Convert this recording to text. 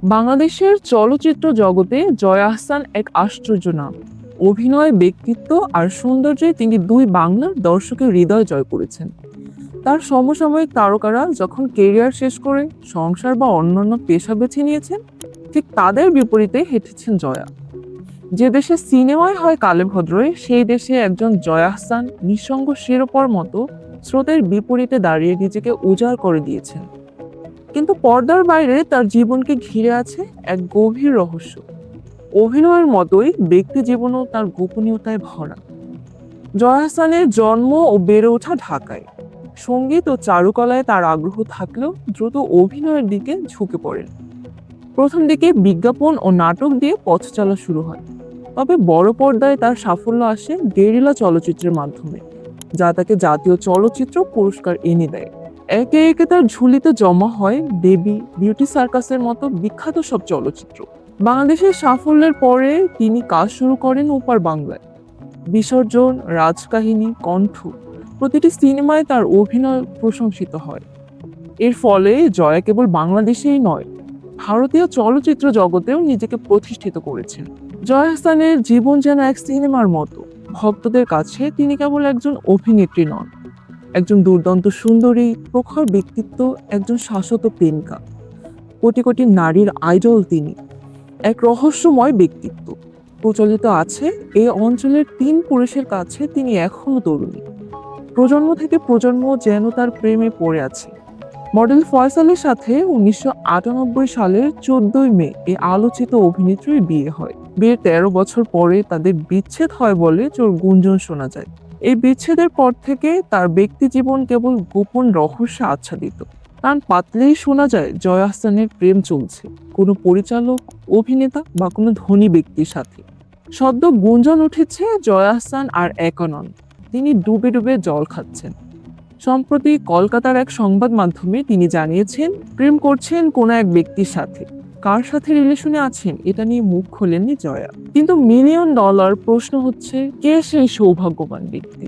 বাংলাদেশের চলচ্চিত্র জগতে জয়া আহসান এক আশ্চর্য নাম। অভিনয়, ব্যক্তিত্ব আর সৌন্দর্যে তিনি দুই বাংলার দর্শকের হৃদয় জয় করেছেন। তার সমসাময়িক তারকারা যখন কেরিয়ার শেষ করে সংসার বা অন্যান্য পেশা বেছে নিয়েছেন, ঠিক তাদের বিপরীতে হেঁটেছেন জয়া। যে দেশে সিনেমায় হয় কালে ভদ্রই, সেই দেশে একজন জয়া আহসান নিঃসঙ্গ শিরোপর মতো স্রোতের বিপরীতে দাঁড়িয়ে নিজেকে উজাড় করে দিয়েছেন। কিন্তু পর্দার বাইরে তার জীবনকে ঘিরে আছে এক গভীর রহস্য। অভিনয়ের মতোই ব্যক্তি জীবনও তার গোপনীয়তায় ভরা। জয়া আহসানের জন্ম ও বেড়ে ওঠা ঢাকায়। সঙ্গীত ও চারুকলায় তার আগ্রহ থাকলেও দ্রুত অভিনয়ের দিকে ঝুঁকে পড়েন। প্রথম দিকে বিজ্ঞাপন ও নাটক দিয়ে পথ চলা শুরু হয়। তবে বড় পর্দায় তার সাফল্য আসে গেরিলা চলচ্চিত্রের মাধ্যমে, যা তাকে জাতীয় চলচ্চিত্র পুরস্কার এনে দেয়। একে একে তার ঝুলিতে জমা হয় দেবী, বিউটি সার্কাসের মতো বিখ্যাত সব চলচ্চিত্র। বাংলাদেশের সাফল্যের পরে তিনি কাজ শুরু করেন ওপার বাংলায়। বিসর্জন, রাজকাহিনী, কণ্ঠ, প্রতিটি সিনেমায় তার অভিনয় প্রশংসিত হয়। এর ফলে জয়া কেবল বাংলাদেশেই নয়, ভারতীয় চলচ্চিত্র জগতেও নিজেকে প্রতিষ্ঠিত করেছেন। জয়া আহসানের জীবন যেন এক সিনেমার মতো। ভক্তদের কাছে তিনি কেবল একজন অভিনেত্রী নন, একজন দুর্দান্ত সুন্দরী, প্রখর ব্যক্তিত্ব, একজন শাশ্বত প্রেমিকা। কোটি কোটি নারীর আইডল তিনি। এক রহস্যময় ব্যক্তিত্ব। প্রচলিত আছে এই অঞ্চলের 3 পুরুষের কাছে তিনি এখনো তরুণী। প্রজন্ম থেকে প্রজন্ম যেন তার প্রেমে পড়ে আছে। মডেল ফয়সালের সাথে 1998 সালের 14 মে এই আলোচিত অভিনেত্রীর বিয়ে হয়। বিয়ের 13 বছর পরে তাদের বিচ্ছেদ হয় বলে চোর গুঞ্জন শোনা যায়। এই বিচ্ছেদের পর থেকে তার ব্যক্তি জীবন কেবল গোপন রহস্যে আচ্ছাদিত। কারণ পাতলেই শোনা যায় জয়া আহসানের প্রেম চলছে কোনো পরিচালক, অভিনেতা বা কোনো ধনী ব্যক্তির সাথে। সদ্য গুঞ্জন উঠেছে জয়া আহসান আর একা নন, তিনি ডুবে ডুবে জল খাচ্ছেন। সম্প্রতি কলকাতার এক সংবাদ মাধ্যমে তিনি জানিয়েছেন প্রেম করছেন কোনো এক ব্যক্তির সাথে। কার সাথে রিলেশনে আছেন এটা নিয়ে মুখ খোলেননি জয়া। কিন্তু $1,000,000 প্রশ্ন হচ্ছে, কে সেই সৌভাগ্যবান ব্যক্তি?